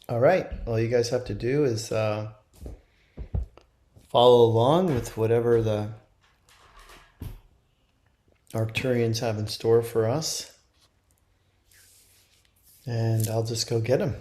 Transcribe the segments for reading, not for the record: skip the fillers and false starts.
All right. All you guys have to do is follow along with whatever the Arcturians have in store for us. And I'll just go get them.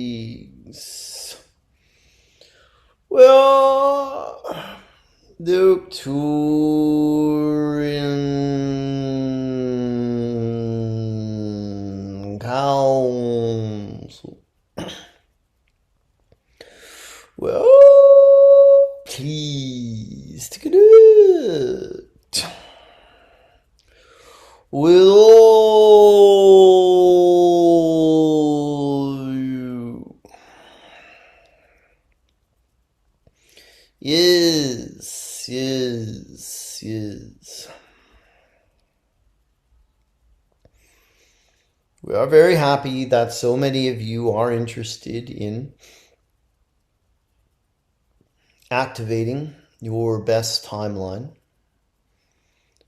Greetings. Well, the Arcturian Council. Well, please take it with all you. Yes, yes, yes. We are very happy that so many of you are interested in activating your best timeline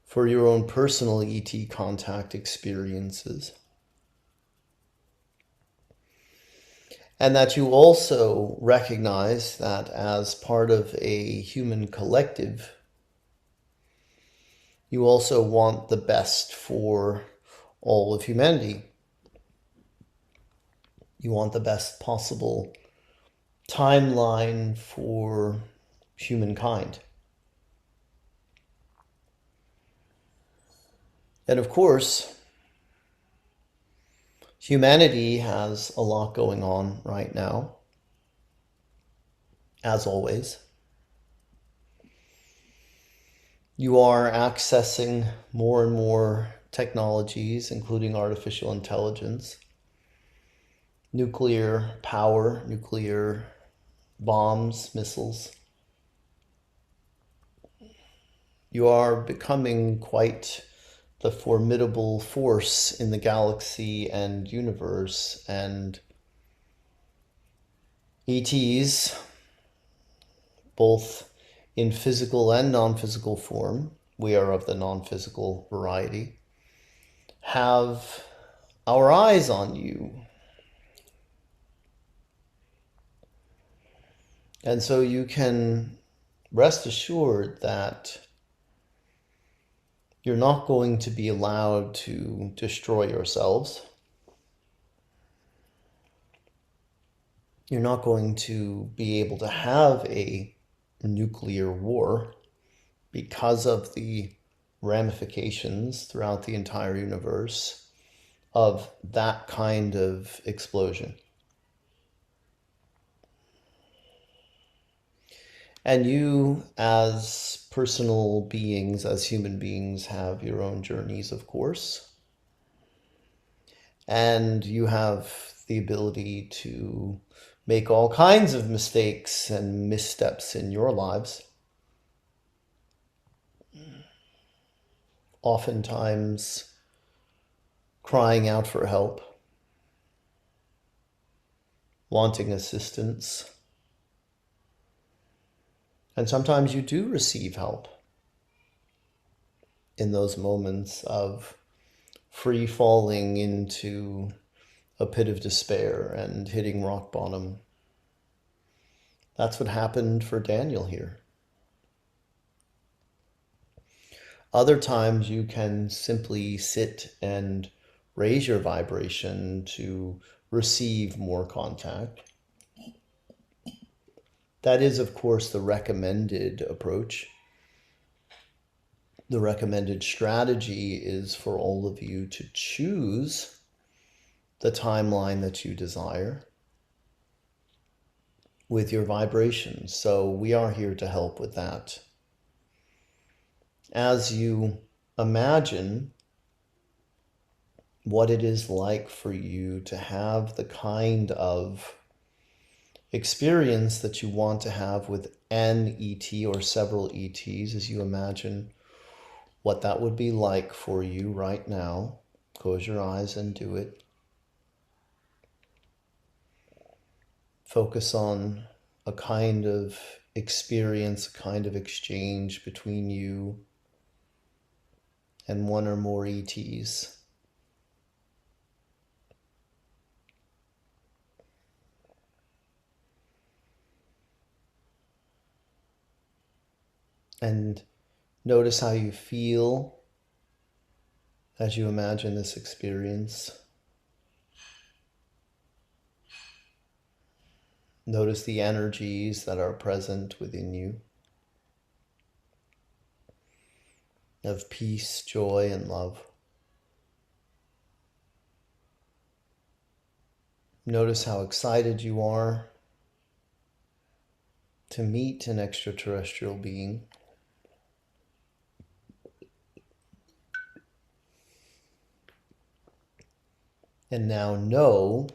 for your own personal ET contact experiences. And that you also recognize that as part of a human collective, you also want the best for all of humanity. You want the best possible timeline for humankind. And of course, humanity has a lot going on right now, as always. You are accessing more and more technologies, including artificial intelligence, nuclear power, nuclear bombs, missiles. You are becoming quite the formidable force in the galaxy and universe, and ETs, both in physical and non-physical form, we are of the non-physical variety, have our eyes on you. And so you can rest assured that you're not going to be allowed to destroy yourselves. You're not going to be able to have a nuclear war because of the ramifications throughout the entire universe of that kind of explosion. And you, as personal beings, as human beings, have your own journeys, of course. And you have the ability to make all kinds of mistakes and missteps in your lives. Oftentimes crying out for help, wanting assistance. And sometimes you do receive help in those moments of free falling into a pit of despair and hitting rock bottom. That's what happened for Daniel here. Other times you can simply sit and raise your vibration to receive more contact. That is, of course, the recommended approach. The recommended strategy is for all of you to choose the timeline that you desire with your vibrations. So we are here to help with that. As you imagine what it is like for you to have the kind of experience that you want to have with an ET or several ETs, as you imagine what that would be like for you right now, close your eyes and do it. Focus on a kind of experience, a kind of exchange between you and one or more ETs. And notice how you feel as you imagine this experience. Notice the energies that are present within you of peace, joy, and love. Notice how excited you are to meet an extraterrestrial being. And now know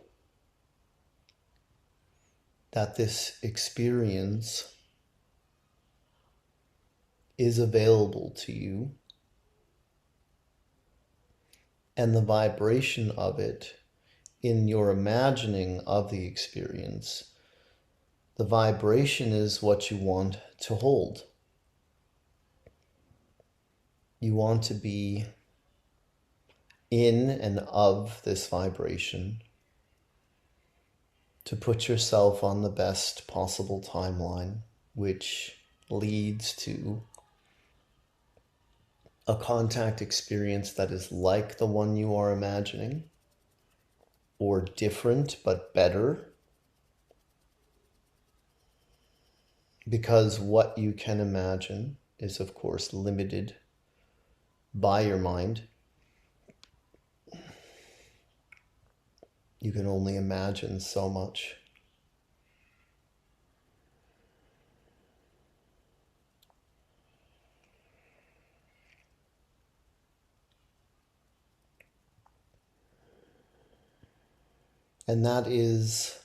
that this experience is available to you, and the vibration of it in your imagining of the experience, the vibration is what you want to hold. You want to be in and of this vibration, to put yourself on the best possible timeline, which leads to a contact experience that is like the one you are imagining, or different but better, because what you can imagine is, of course, limited by your mind. You can only imagine so much. And that is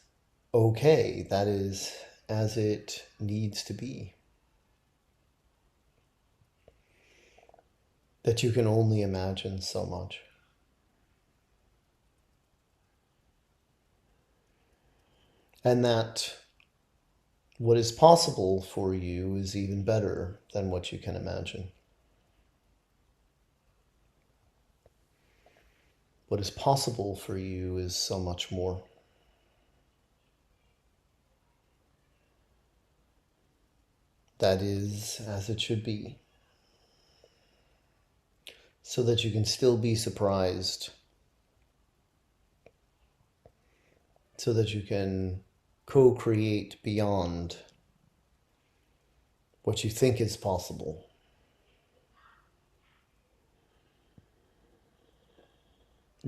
okay. That is as it needs to be. That you can only imagine so much. And that what is possible for you is even better than what you can imagine. What is possible for you is so much more. That is as it should be. So that you can still be surprised. So that you can co-create beyond what you think is possible.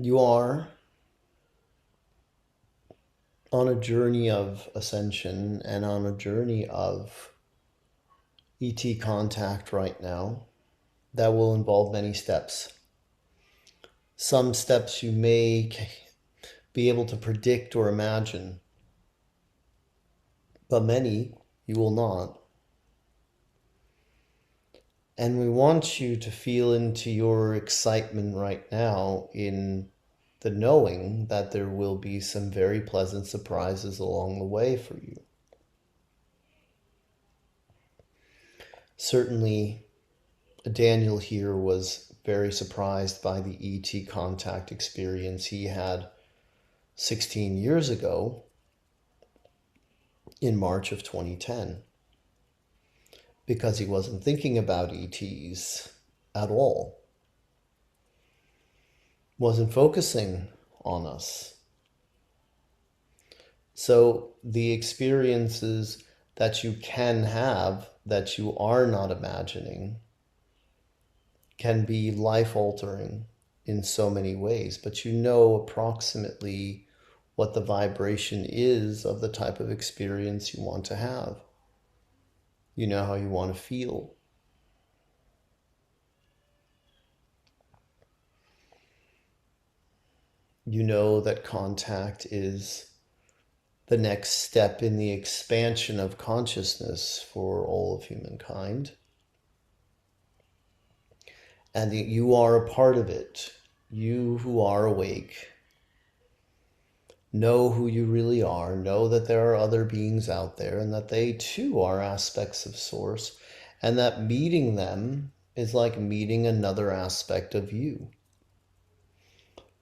You are on a journey of ascension and on a journey of ET contact right now that will involve many steps. Some steps you may be able to predict or imagine, but many you will not. And we want you to feel into your excitement right now in the knowing that there will be some very pleasant surprises along the way for you. Certainly, Daniel here was very surprised by the ET contact experience he had 16 years ago in March of 2010, because he wasn't thinking about ETs at all. Wasn't focusing on us. So the experiences that you can have that you are not imagining can be life-altering in so many ways, but you know approximately what the vibration is of the type of experience you want to have. You know how you want to feel. You know that contact is the next step in the expansion of consciousness for all of humankind. And that you are a part of it. You who are awake, know who you really are, know that there are other beings out there and that they too are aspects of Source, and that meeting them is like meeting another aspect of you.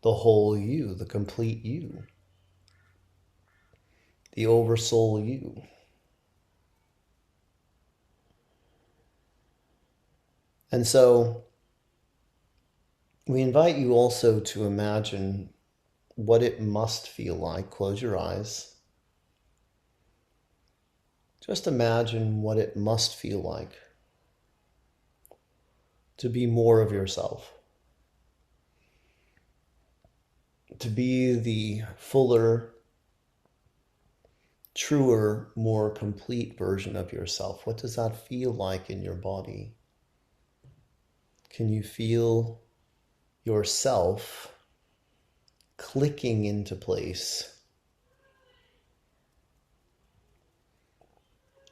The whole you, the complete you, the oversoul you. And so we invite you also to imagine what it must feel like. Close your eyes. Just imagine what it must feel like to be more of yourself, to be the fuller, truer, more complete version of yourself. What does that feel like in your body? Can you feel yourself clicking into place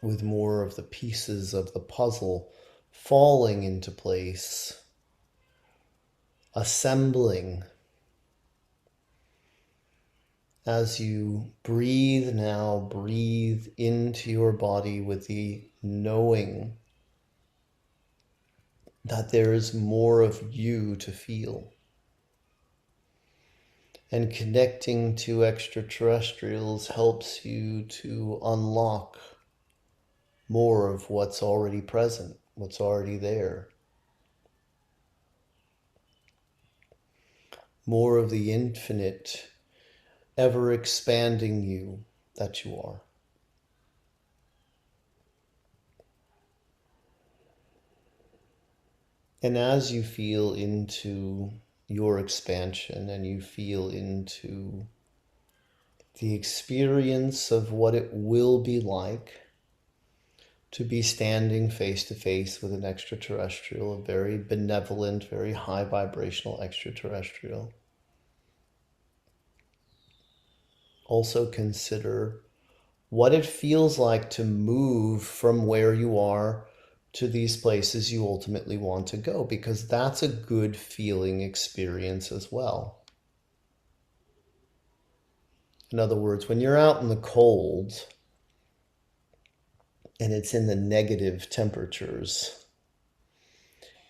with more of the pieces of the puzzle falling into place, assembling as you breathe now? Breathe into your body with the knowing that there is more of you to feel. And connecting to extraterrestrials helps you to unlock more of what's already present, what's already there. More of the infinite, ever-expanding you that you are. And as you feel into your expansion and you feel into the experience of what it will be like to be standing face to face with an extraterrestrial, a very benevolent, very high vibrational extraterrestrial, also consider what it feels like to move from where you are to these places you ultimately want to go, because that's a good feeling experience as well. In other words, when you're out in the cold and it's in the negative temperatures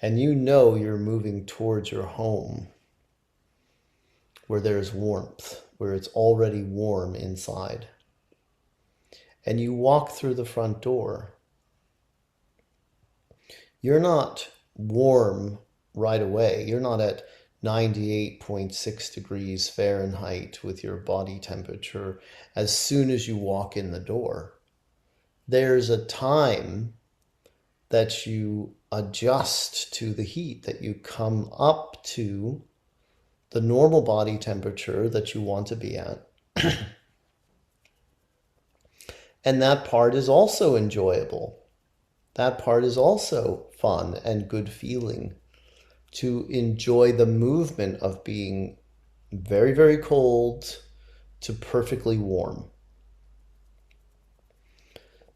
and you know you're moving towards your home where there's warmth, where it's already warm inside, and you walk through the front door, you're not warm right away. You're not at 98.6 degrees Fahrenheit with your body temperature as soon as you walk in the door. There's a time that you adjust to the heat, that you come up to the normal body temperature that you want to be at. And that part is also enjoyable. That part is also fun and good feeling, to enjoy the movement of being very, very cold to perfectly warm.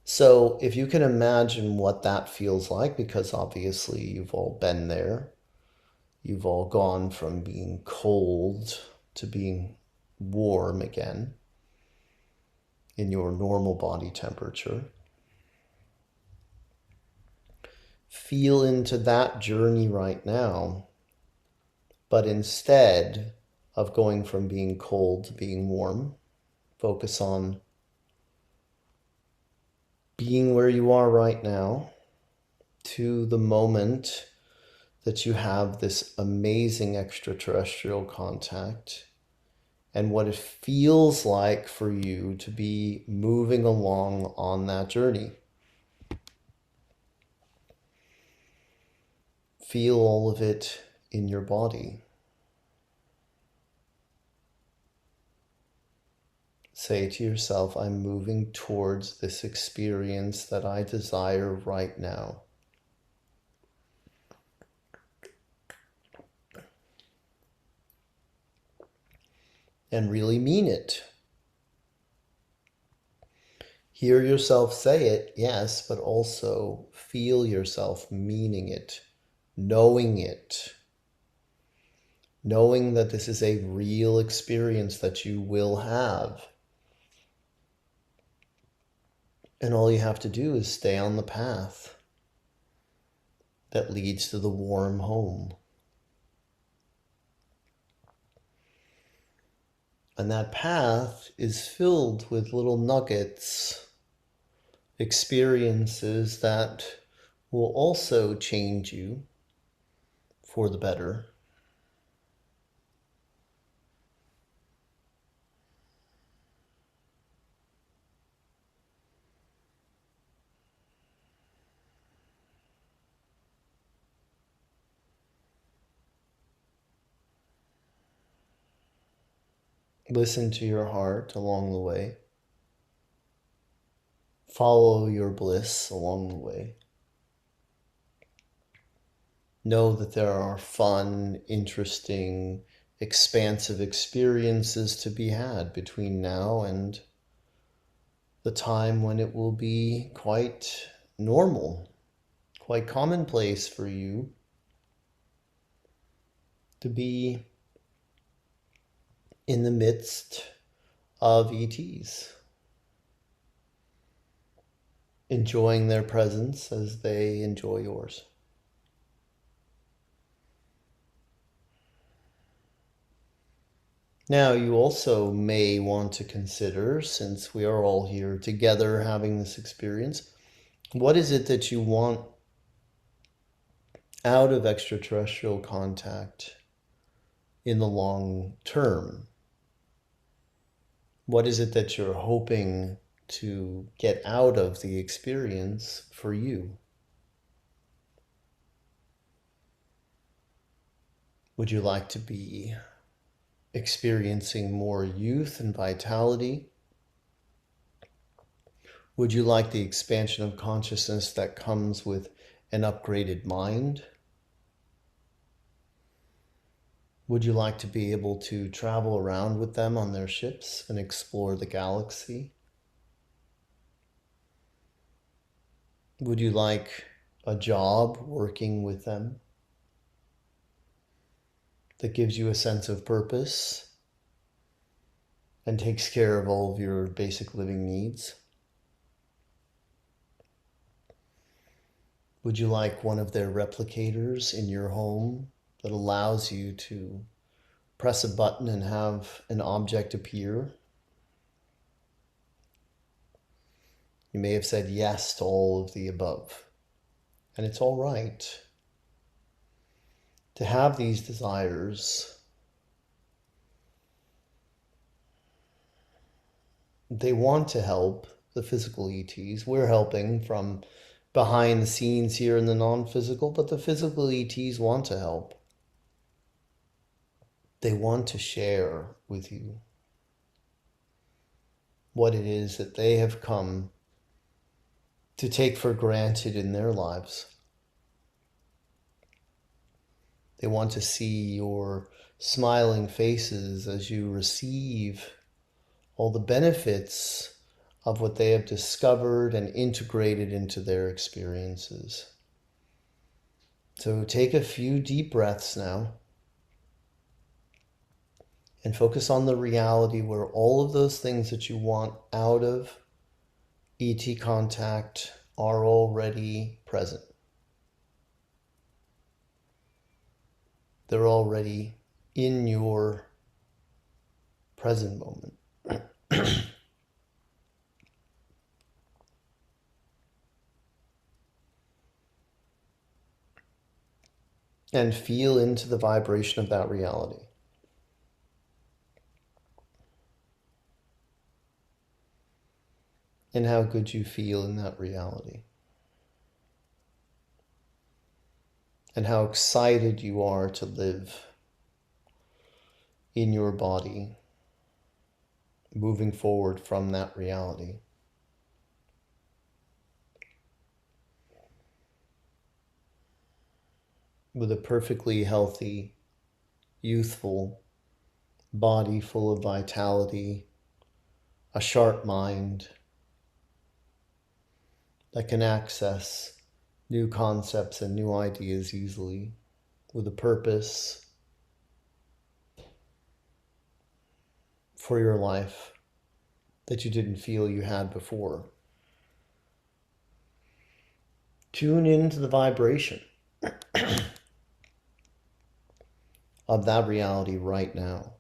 So if you can imagine what that feels like, because obviously you've all been there, you've all gone from being cold to being warm again in your normal body temperature. Feel into that journey right now, but instead of going from being cold to being warm, focus on being where you are right now, to the moment that you have this amazing extraterrestrial contact and what it feels like for you to be moving along on that journey. Feel all of it in your body. Say to yourself, I'm moving towards this experience that I desire right now. And really mean it. Hear yourself say it, yes, but also feel yourself meaning it, knowing it. Knowing that this is a real experience that you will have. And all you have to do is stay on the path that leads to the warm home. And that path is filled with little nuggets, experiences that will also change you for the better. Listen to your heart along the way. Follow your bliss along the way. Know that there are fun, interesting, expansive experiences to be had between now and the time when it will be quite normal, quite commonplace for you to be in the midst of ETs, enjoying their presence as they enjoy yours. Now, you also may want to consider, since we are all here together having this experience, what is it that you want out of extraterrestrial contact in the long term? What is it that you're hoping to get out of the experience for you? Would you like to be experiencing more youth and vitality? Would you like the expansion of consciousness that comes with an upgraded mind? Would you like to be able to travel around with them on their ships and explore the galaxy? Would you like a job working with them that gives you a sense of purpose and takes care of all of your basic living needs? Would you like one of their replicators in your home that allows you to press a button and have an object appear? You may have said yes to all of the above, and it's all right to have these desires. They want to help the physical ETs. We're helping from behind the scenes here in the non-physical, but the physical ETs want to help. They want to share with you what it is that they have come to take for granted in their lives. They want to see your smiling faces as you receive all the benefits of what they have discovered and integrated into their experiences. So take a few deep breaths now and focus on the reality where all of those things that you want out of ET contact are already present. They're already in your present moment. And feel into the vibration of that reality. And how good you feel in that reality. And how excited you are to live in your body, moving forward from that reality. With a perfectly healthy, youthful body full of vitality, a sharp mind that can access new concepts and new ideas easily, with a purpose for your life that you didn't feel you had before. Tune into the vibration of that reality right now.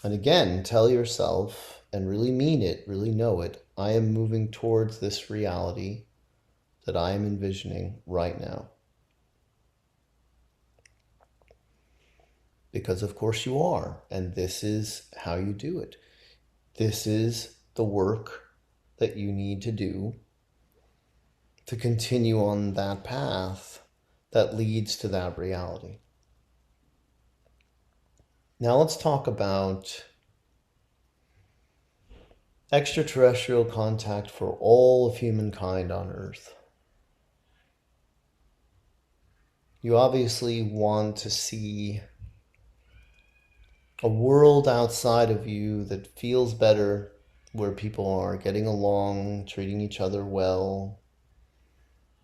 And again, tell yourself, and really mean it, really know it, I am moving towards this reality that I am envisioning right now. Because of course you are, and this is how you do it. This is the work that you need to do to continue on that path that leads to that reality. Now let's talk about extraterrestrial contact for all of humankind on Earth. You obviously want to see a world outside of you that feels better, where people are getting along, treating each other well,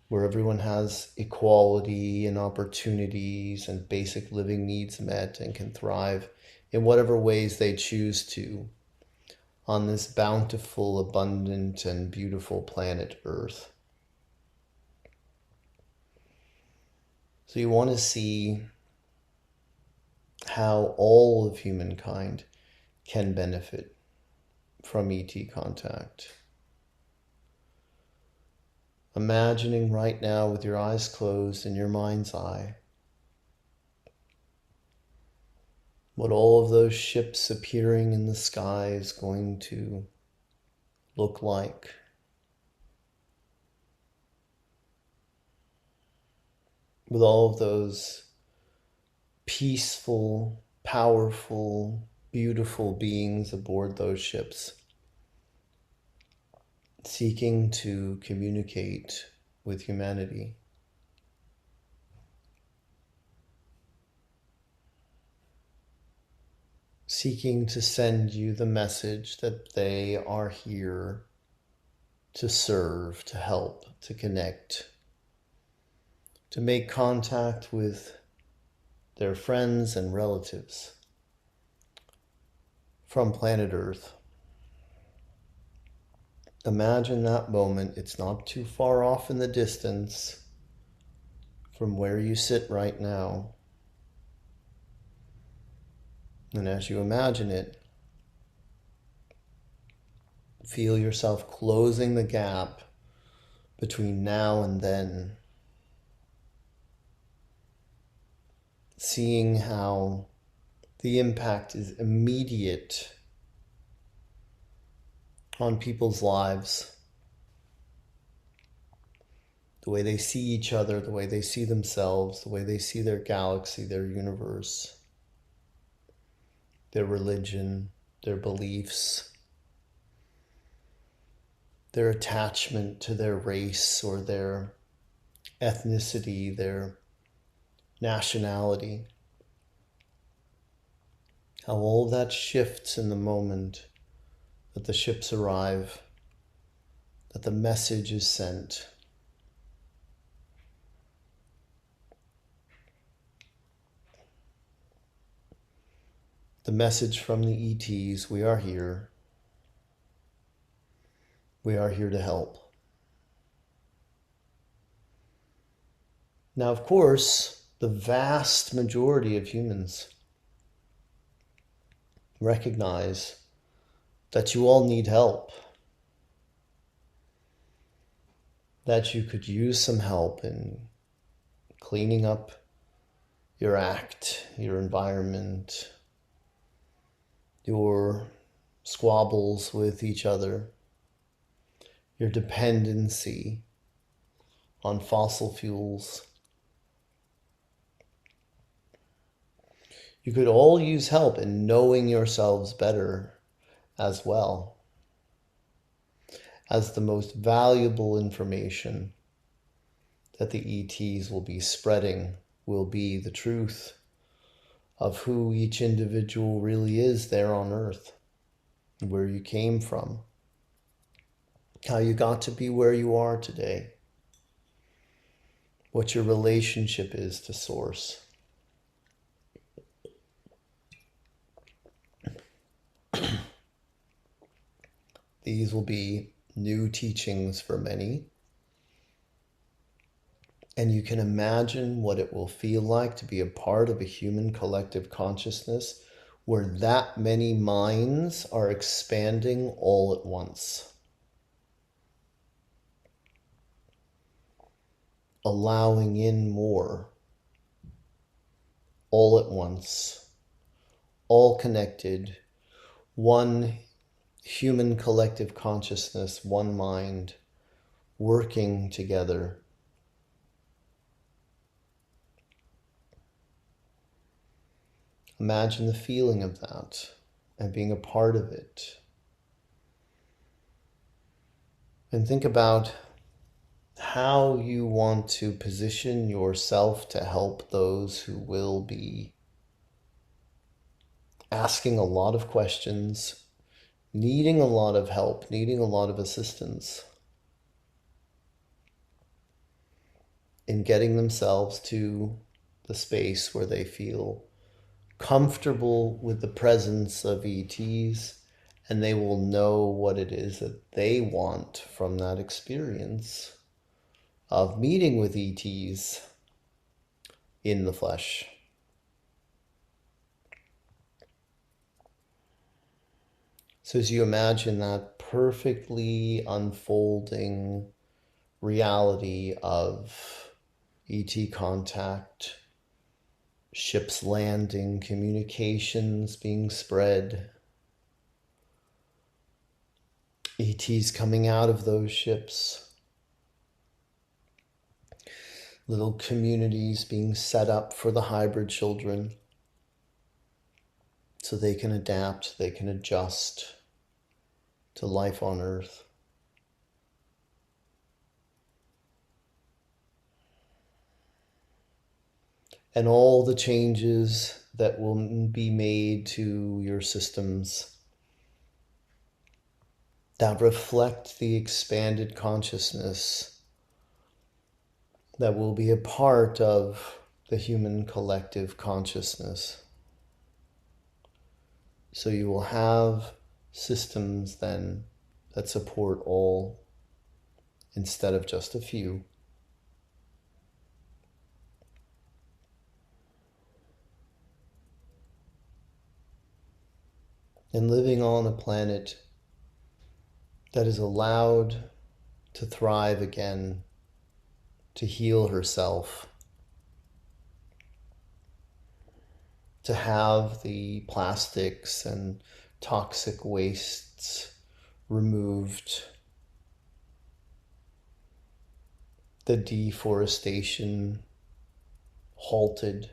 where everyone has equality and opportunities and basic living needs met and can thrive in whatever ways they choose to on this bountiful, abundant, and beautiful planet Earth. So you want to see how all of humankind can benefit from ET contact. Imagining right now with your eyes closed in your mind's eye what all of those ships appearing in the sky is going to look like. With all of those peaceful, powerful, beautiful beings aboard those ships, seeking to communicate with humanity. seeking to send you the message that they are here to serve, to help, to connect, to make contact with their friends and relatives from planet Earth. Imagine that moment. It's not too far off in the distance from where you sit right now. And as you imagine it, feel yourself closing the gap between now and then. Seeing how the impact is immediate on people's lives. The way they see each other, the way they see themselves, the way they see their galaxy, their universe, their religion, their beliefs, their attachment to their race or their ethnicity, their nationality. How all of that shifts in the moment that the ships arrive, that the message is sent. The message from the ETs, we are here. We are here to help. Now, of course, the vast majority of humans recognize that you all need help, that you could use some help in cleaning up your act, your environment, your squabbles with each other, your dependency on fossil fuels. You could all use help in knowing yourselves better as well, as the most valuable information that the ETs will be spreading will be the truth of who each individual really is there on Earth, where you came from, how you got to be where you are today, what your relationship is to Source. These will be new teachings for many. And you can imagine what it will feel like to be a part of a human collective consciousness where that many minds are expanding all at once. Allowing in more, all at once, all connected, one human collective consciousness, one mind, working together. Imagine the feeling of that and being a part of it. And think about how you want to position yourself to help those who will be asking a lot of questions, needing a lot of help, needing a lot of assistance in getting themselves to the space where they feel comfortable with the presence of ETs, and they will know what it is that they want from that experience of meeting with ETs in the flesh. So as you imagine that perfectly unfolding reality of ET contact, ships landing, communications being spread, ETs coming out of those ships, little communities being set up for the hybrid children so they can adapt, they can adjust to life on Earth. and all the changes that will be made to your systems that reflect the expanded consciousness that will be a part of the human collective consciousness. So you will have systems then that support all instead of just a few. And living on a planet that is allowed to thrive again, to heal herself, to have the plastics and toxic wastes removed, the deforestation halted,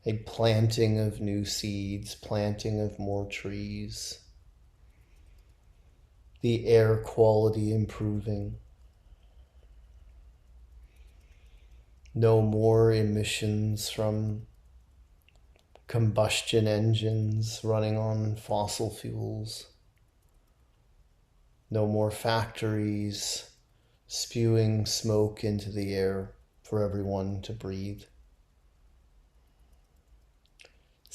a planting of new seeds, planting of more trees, the air quality improving, no more emissions from combustion engines running on fossil fuels, no more factories spewing smoke into the air for everyone to breathe.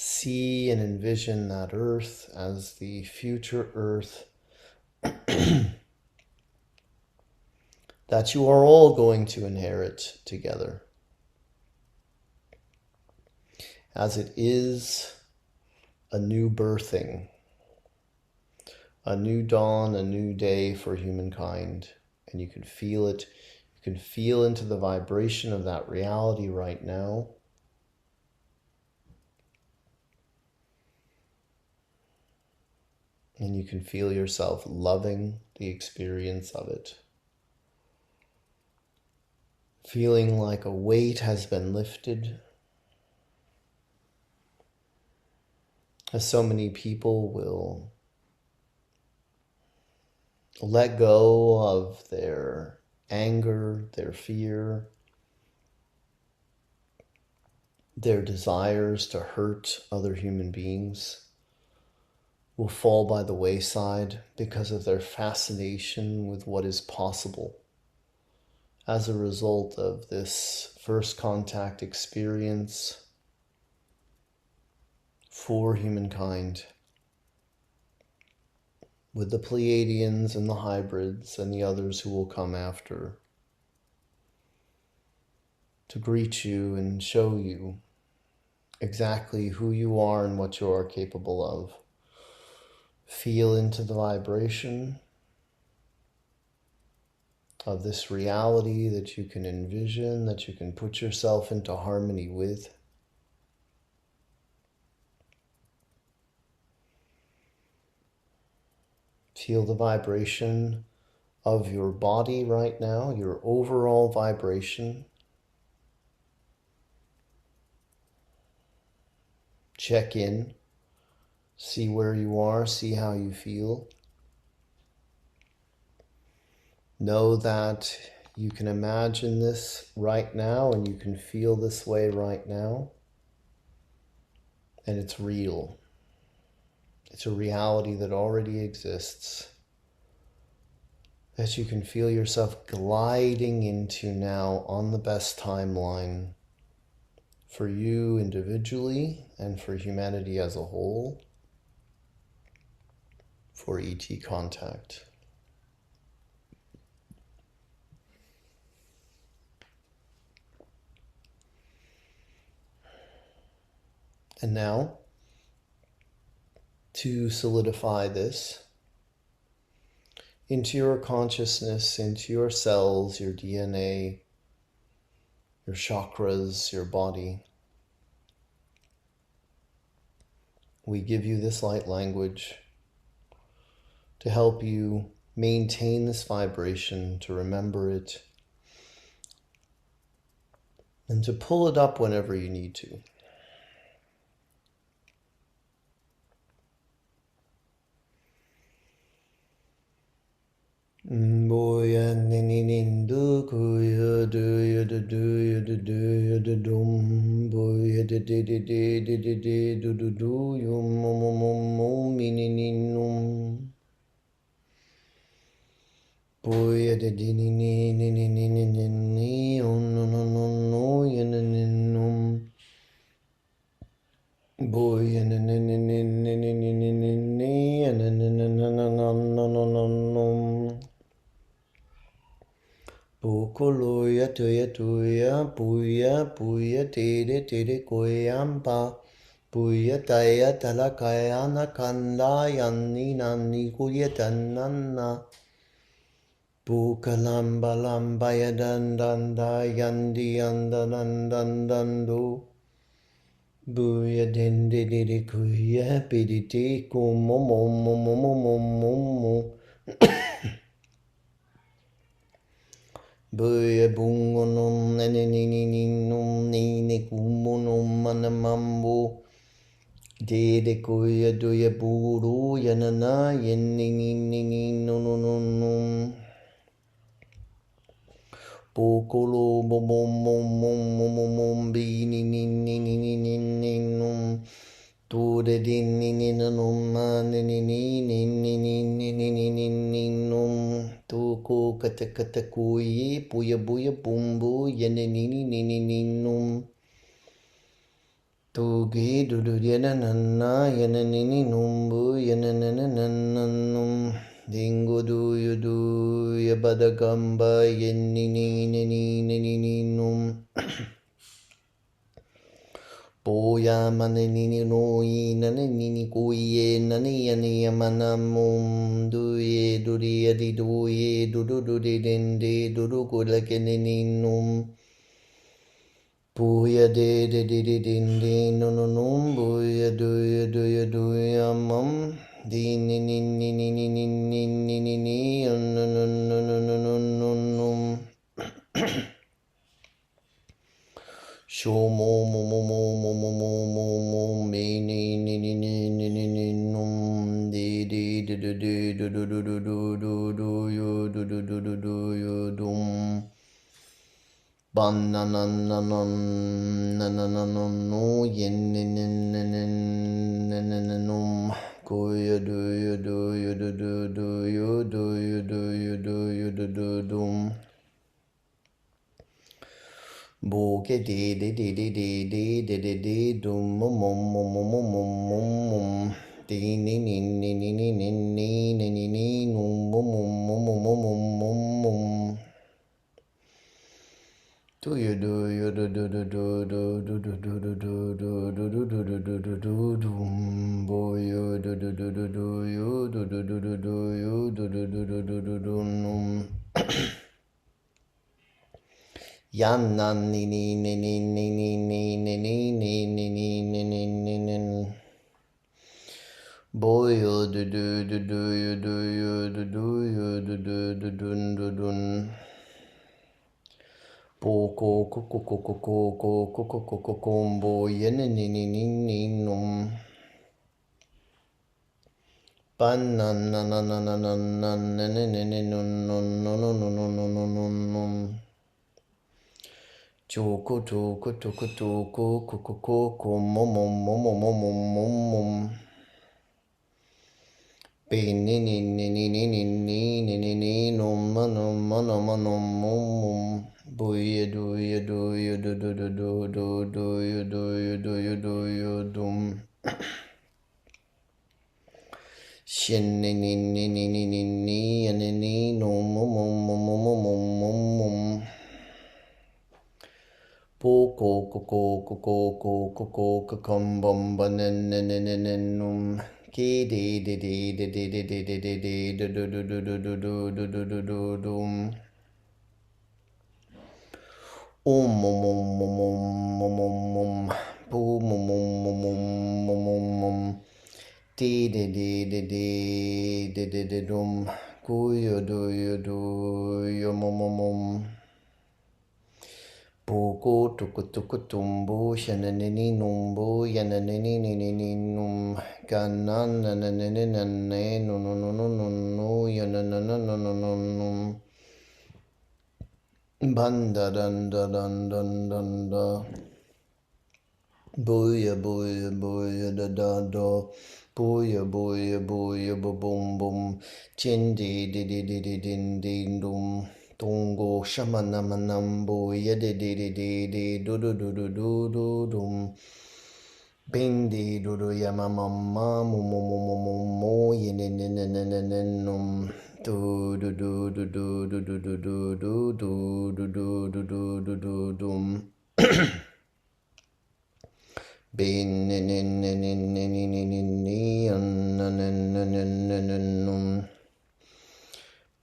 See and envision that Earth as the future Earth that you are all going to inherit together. As it is a new birthing, a new dawn, a new day for humankind. And you can feel it. You can feel into the vibration of that reality right now. And you can feel yourself loving the experience of it. Feeling like a weight has been lifted. As so many people will let go of their anger, their fear, their desires to hurt other human beings, will fall by the wayside because of their fascination with what is possible as a result of this first contact experience for humankind with the Pleiadians and the hybrids and the others who will come after to greet you and show you exactly who you are and what you are capable of. Feel into the vibration of this reality that you can envision, that you can put yourself into harmony with. Feel the vibration of your body right now, your overall vibration. Check in, see where you are, see how you feel. Know that you can imagine this right now and you can feel this way right now. And it's real. It's a reality that already exists, that you can feel yourself gliding into now on the best timeline for you individually and for humanity as a whole, for ET contact. And now, to solidify this into your consciousness, into your cells, your DNA, your chakras, your body, we give you this light language to help you maintain this vibration, to remember it, and to pull it up whenever you need to. Boya nini nindu kuya do ya da do ya da do ya da dum bo ya da de de de de de de do do do yo mo mo mo mo mi ni ni num bo ya da di ni ni ni ni ni ni ni ni oh no no no no ya na ni num bo ya na ni ni ni ni ni ni ni ni ni ya na na na na na na no no no no Pukuluya tuya tuya puya puya tiri tiri kuyampa puya taya talakaya nakanda yanni nanni kuya tannanna pukalamba lamba yadandanda yandi yandandandandu buya dindi didi kuya piditi kumomomomomomomomo Buya bungonum nenininum nini kumunum manamambo Dede kuya duya buru yanana yennininininununum Pokolo momomomomomomom binininininininum Tude dinininum manininininininum Tuko kata kuyi puya buya bumbu yenininininininum Tugi dudu yananana yananininumbu yanananananum Dingo do you do yabadagamba yenininininininum Boya manini no nanini kuye nani yani yamanamum duye duri adi duye dudu dudi dende dudu kulakeninum Puya de dende no no no buya do ya mum di ni ni ni ni ni ni ni ni ni ni no no no no no no no no Show mo mo mo mo mo mo mo mo mo me ni ni ni ni ni ni ni num di di do do do do do do do do do yo do do do do do yo dum ban na na na na na na na na no yen ni ni ni ni ni ni ni num go yo do yo do yo do do do yo do yo do yo do yo do do dum Boke de de de de de de de de de dum mum mum mum mum mum mum mum mum de ni ni ni ni ni ni ni ni ni ni num mum mum mum mum mum mum mum mum do you do you do do do do do do do do do do do do do do do do do dum boy you do do do do do you do do do do do you do do do do do do do num Yan nan ni ni ni ni ni ni ni ni ni ni ni ni ni ni ni ni Boy you do do do do you do you do do you do do do dun do dun Bo ko ko ko ko ko ko ko ko ko ko ko combo yen ni ni ni ni num Ban nan na na na na na na na na na na no no no no no no no no no no Choco choco choco choco coco coco mom mom mom mom mom mom mom Be ni ni ni ni ni ni ni ni ni ni no mano mano mano mom mom Boy do you do you do do do do do do you do you do you do you dum Shin ni ni ni ni ni ni ni ni ni no mom mom mom mom mom mom mom Po ko ko ko ko ko ko ko ko ko kom bom ba nen nen nen nen nen num ki di di di di di di di di di di do do do do do do do do do do do dum mom mom mom mom mom mom mom pu mom mom mom mom mom mom mom di di di di di di di di dum ku yo do yo mom mom mom Boko tuku tuku tumbo shananini numbo yananini nini num ganan nananini nane no no no no no no yananana no no no no Banda danda danda danda. Booyah, booyah, booyah, da da da. Booyah, booyah, booyah, ba boom boom. Chin di di di di di din din dum. Dongo shamanamanam booyah di di di di di do do do do do do dum. Bindi do do yamamama mo mo mo mo mo mo yin in num. Do do do do do do do do do do do do do do do do do dum.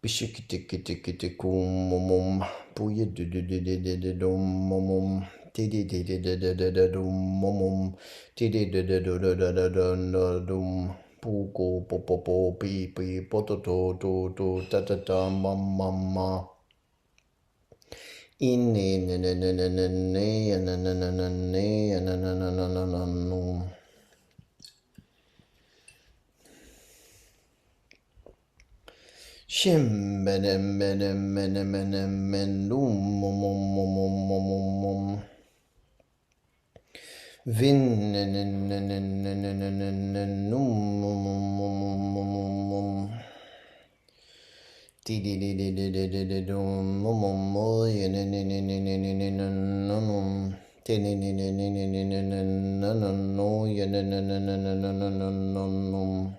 Bishikitikitikitikumum, buyadidididididumum, tidididididididumum, tididididididididum, puko popopo pipi pototo to to tatata mamma. Inni ne ne ne ne ne ne ne ne ne ne ne ne ne ne ne ne ne. Shim benem benem benem benem menum mum mum mum mum mum mum mum. Vin ne ne ne ne ne ne ne ne ne num mum mum mum mum mum mum. Di di di di di di di di dum mum mum mum ne ne ne ne ne ne ne ne ne num. Di ne ne ne ne ne ne ne ne ne ne no ye ne ne ne ne ne ne ne ne ne num.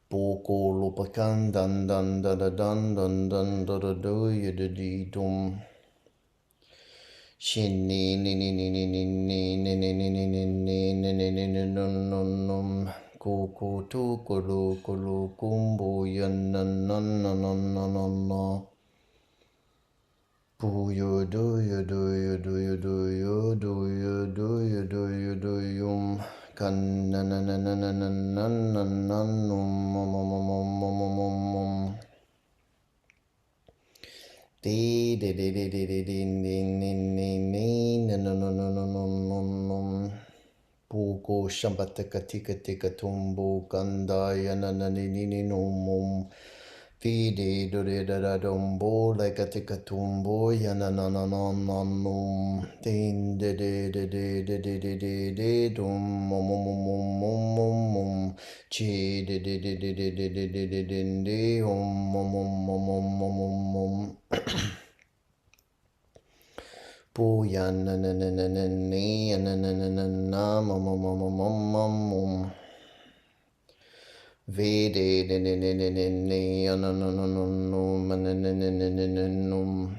Boko lopakan dan dan da da dan dan dan da da do ya da di dum. Shin ni ni ni ni ni ni ni ni ni ni ni ni ni ni ni ni ni num num num. Koko tu kolo kolo kumbo yan nan nan nan nan nan nan na. Bu yo do yo do yo do yo do yo do yo do yo do yo do yum. Kan na na na na na na na na na num mum mum mum mum mum mum mum. Di di di di di di di di di di di na na na na na na na na. Puko shambataka tika tika tumbo kandaya na na ni ni ni no mum. Fide do de da da dombo like a tika tumbo ya na na na na na num. Din de de de de de de de de de dum mum mum mum mum mum mum. Chi de de de de de de de de de de de mum mum mum mum mum mum mum. Booyah na na na na na na na na na na na mum mum mum mum mum mum. Vede ne ne ne ne ne ne no no no no no ma ne ne ne ne ne ne no.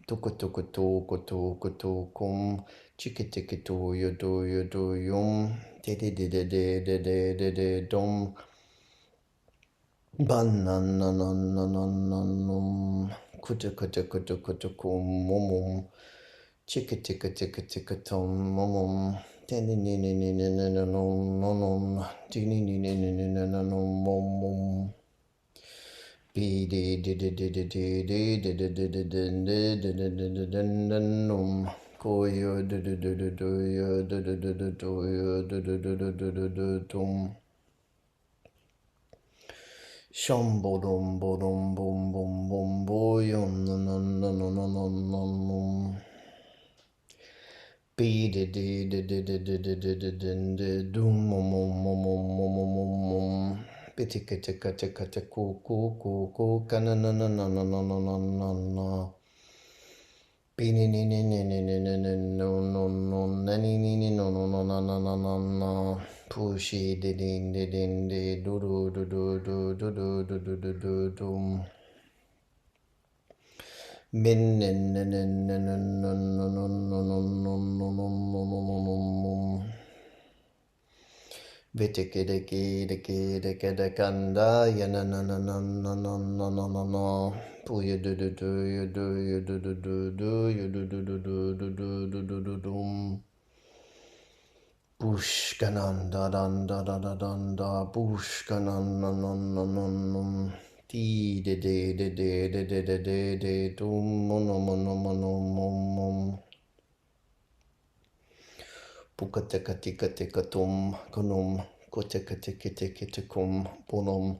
Tuku tuku tuku tuku tukum. Chiki tiki tu yo do yo do yum. De de de de de de de de de dum. Bananananananum. Kuta kuta kuta kuta kum mumum. Chicka ticka ticka ticka tum mumum. Tini ni ni ni ni ni ni no no no. Tini ni ni ni ni ni no no mumum. Be de de de de de de de de de de de de de de de de de num. Ko yo de de de de de yo de de de de de yo de de de de de de de tum. Shum bodum bodum bum bum bum boyum no no no no no no no no. Be de de de de de de de de de de de dum mum mum mum mum mum mum mum mum. Bitika tika tika tika ku ku ku ku kana na na na na na na na na na. Be ni ni ni ni ni ni ni ni no no no na ni ni ni no no no na na na na na. Pushy de din de din de do do do do do do do do do do do dum. Min nin nin nin nin nin nin nin nin nin nin nin nin. Vitikidiki diki diki dekanda ya na na na na na na na na na na. Puya do do do you do you do do do do you do do do do do do do do do dum. Bush gananda danda da da danda bush gananda no no no no. Di de de de de de de de de de dum mono mono mono mom mom. Pukateka tika tika tum kunum koteka tiki tiki tikum punum.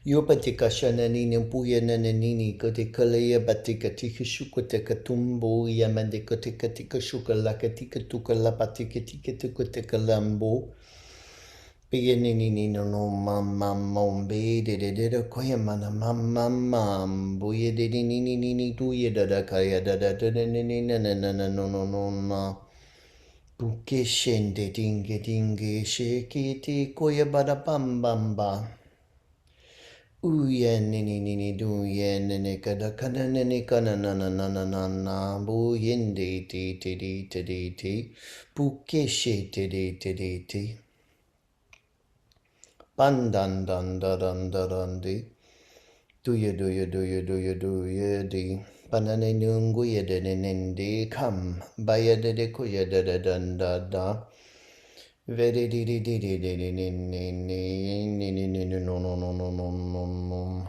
Yopatika shananini puya nananini kotikalaya batika tika shukateka tumbo yamandika tika tika shukalaka tika tuka lapatika tika tuka tika lambo. Piyanini no no mama mombe de de de de koya mana mama mam buya de de ni ni ni ni tuya da da kaya da da da da ni ni na na na na no no no na. Buke shende dinge dinge shekiti koya bada bam bam ba. Uye nini nini do ye nini kada kada nini kana na na na na na na bu yende te te te te te te bu keshe te te te te te pandan dan da dan da dan de do ye do ye do ye do ye do ye de panane nungu ye de nende kam ba ye de ko ye da da dan da da very di di di di di di ni ni ni ni ni ni no no no no no no no.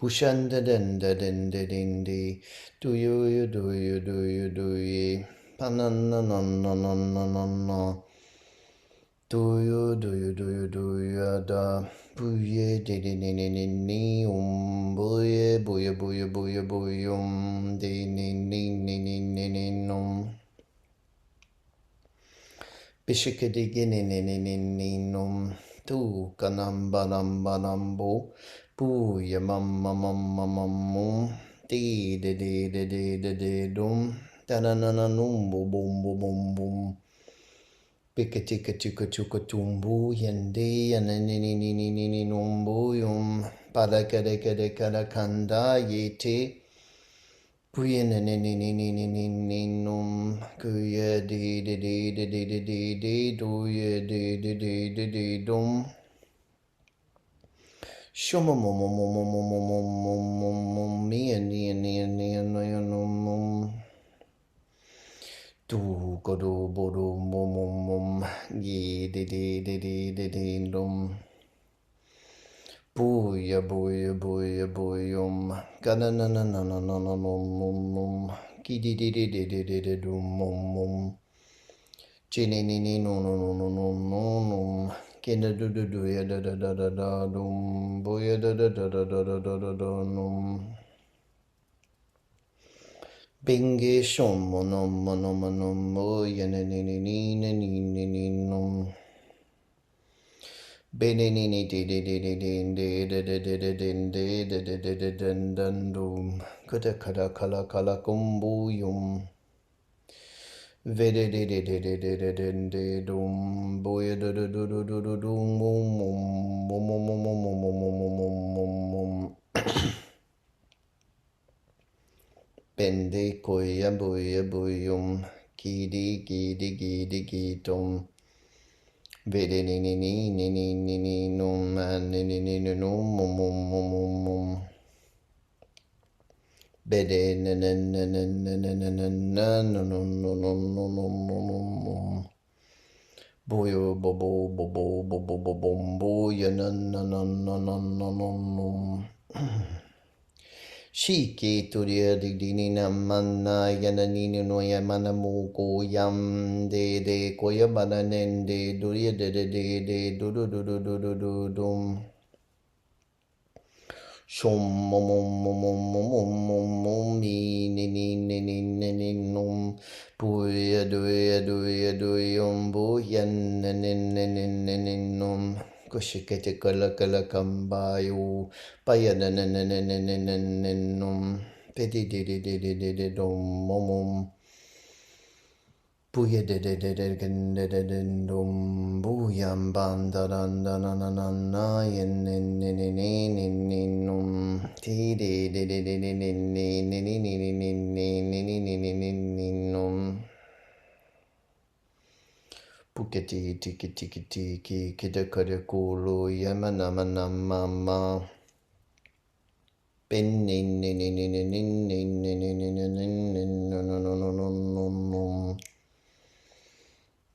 Pushanda denda denda dendi. Do you do you do you do ye? Panana no no no no no no. Do you do you do you do you da? Buye de de ni ni ni ni buye buye buye buye buye de ni ni ni ni ni ni num. Bishikadi ni ni ni ni ni num. Tu kanamba namba nambo. Booya mamma mamma mamma dee de de de de de de dum da na na na num boom boom boom boom boom pika tika tuka tuka tumbu yende yana ni ni ni ni ni ni numbu yum pada kada kada kada kanda yete buya na ni ni ni ni ni ni ni num kuya de de de de de de de de do ya de de de de de dum. Shoma mom me and do go do bodo mom ye de dum boyum gana na na na na na na mom ki de dum mom chini ni no no no no no no no. Kena do ya da da da da da dum boya da da da da da da da da da num. Binge shom mono mono mono mo ya na ni ni ni ni ni ni ni num. Bene ni ni de de de de de de de de de de de de de de de de de de dum. Kada kada kala kala kumbu yum. Vede de de de de de de de de dum boya de de de de de de dum mum mum mum mum mum mum mum mum mum mum. Bende koya boya boyum kidi kidi kidi kitum. Vede ni ni ni ni ni ni ni num ni ni ni ni num mum mum mum mum mum. Bede na na na na na na na na na no no no no no no no no. Boyo bobo bobo bobo bobo boya na na na na na na na na. Shiki turia di dini na mana yana nini no ya mana muko yam de koya bana nende duria de do do do do do do do dum. Shom mom mom mom mom mom mom ni ni ni ni ni ni ni num buya do yum buyan ni ni ni ni ni ni num kushikete kala kala kambayo paya na na na na na na na na num pedi de dum mom Buya de dum buyam banda da na na na na yen ni num ti ni num Puketi tiki tiki tiki kida kada kulu yamana mana mama Ben ni ni ni ni ni ni ni ni ni ni ni ni no no no no no no no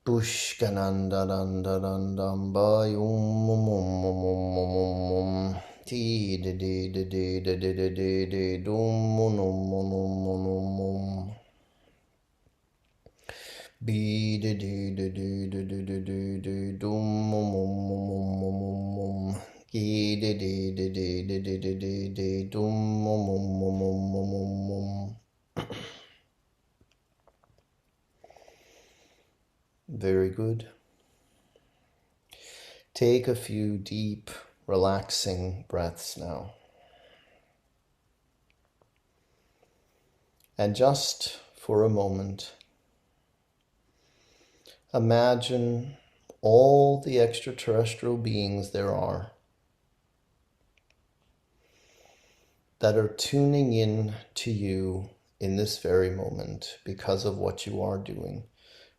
Bush ganandarandam bayum ti de dum be de dum Very good. Take a few deep, relaxing breaths now. And just for a moment, imagine all the extraterrestrial beings there are that are tuning in to you in this very moment because of what you are doing,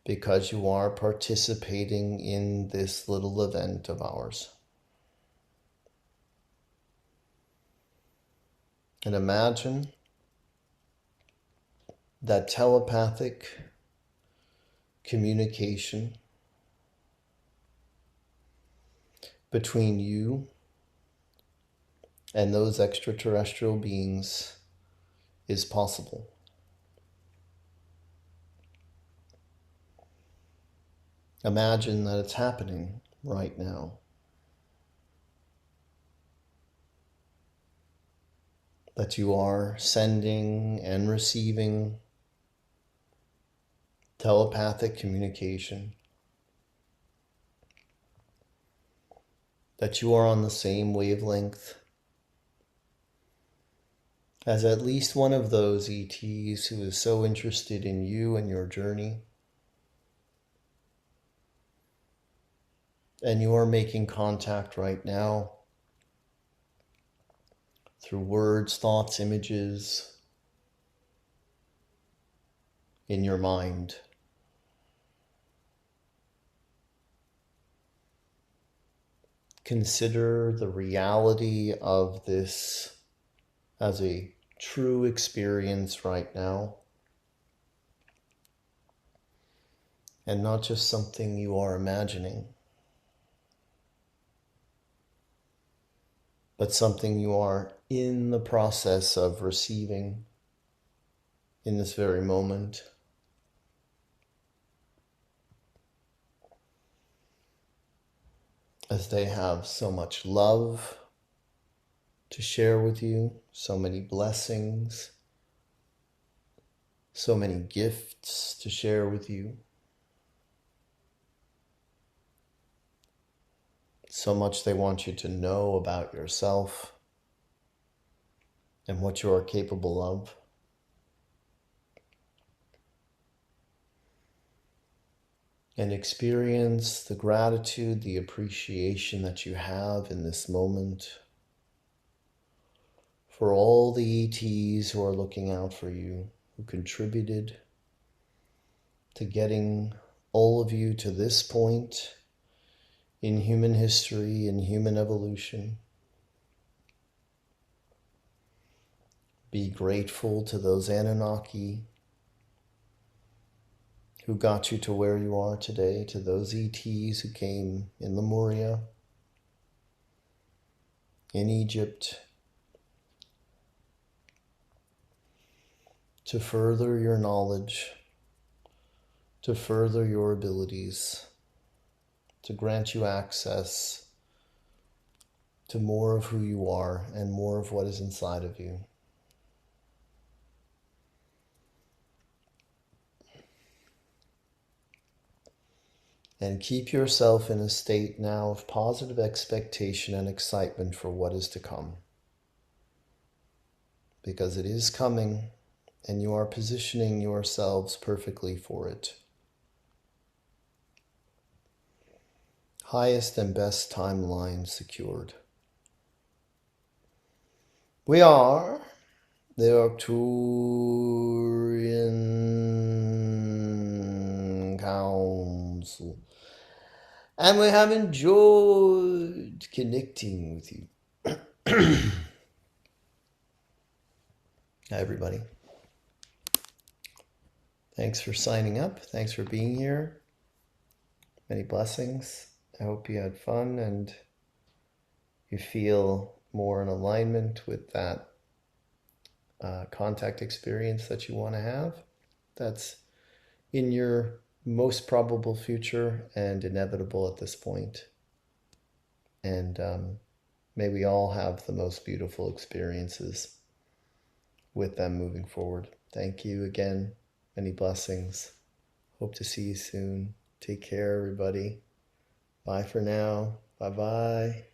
because you are participating in this little event of ours. And imagine that telepathic communication between you and those extraterrestrial beings is possible. Imagine that it's happening right now. That you are sending and receiving telepathic communication. That you are on the same wavelength as at least one of those ETs who is so interested in you and your journey. And you are making contact right now through words, thoughts, images in your mind. Consider the reality of this as a true experience right now, and not just something you are imagining, but something you are in the process of receiving in this very moment. As they have so much love to share with you, so many blessings, so many gifts to share with you, so much they want you to know about yourself and what you are capable of. And experience the gratitude, the appreciation that you have in this moment for all the ETs who are looking out for you, who contributed to getting all of you to this point in human history, in human evolution. Be grateful to those Anunnaki who got you to where you are today, to those ETs who came in Lemuria, in Egypt, to further your knowledge, to further your abilities, to grant you access to more of who you are and more of what is inside of you. And keep yourself in a state now of positive expectation and excitement for what is to come. Because it is coming, and you are positioning yourselves perfectly for it. Highest and best timeline secured. We are the Arcturian Council. And we have enjoyed connecting with you. Hi, everybody. Thanks for signing up. Thanks for being here. Many blessings. I hope you had fun and you feel more in alignment with that contact experience that you want to have. That's in your most probable future and inevitable at this point. And may we all have the most beautiful experiences with them moving forward. Thank you again. Many blessings. Hope to see you soon. Take care, everybody. Bye for now. Bye bye.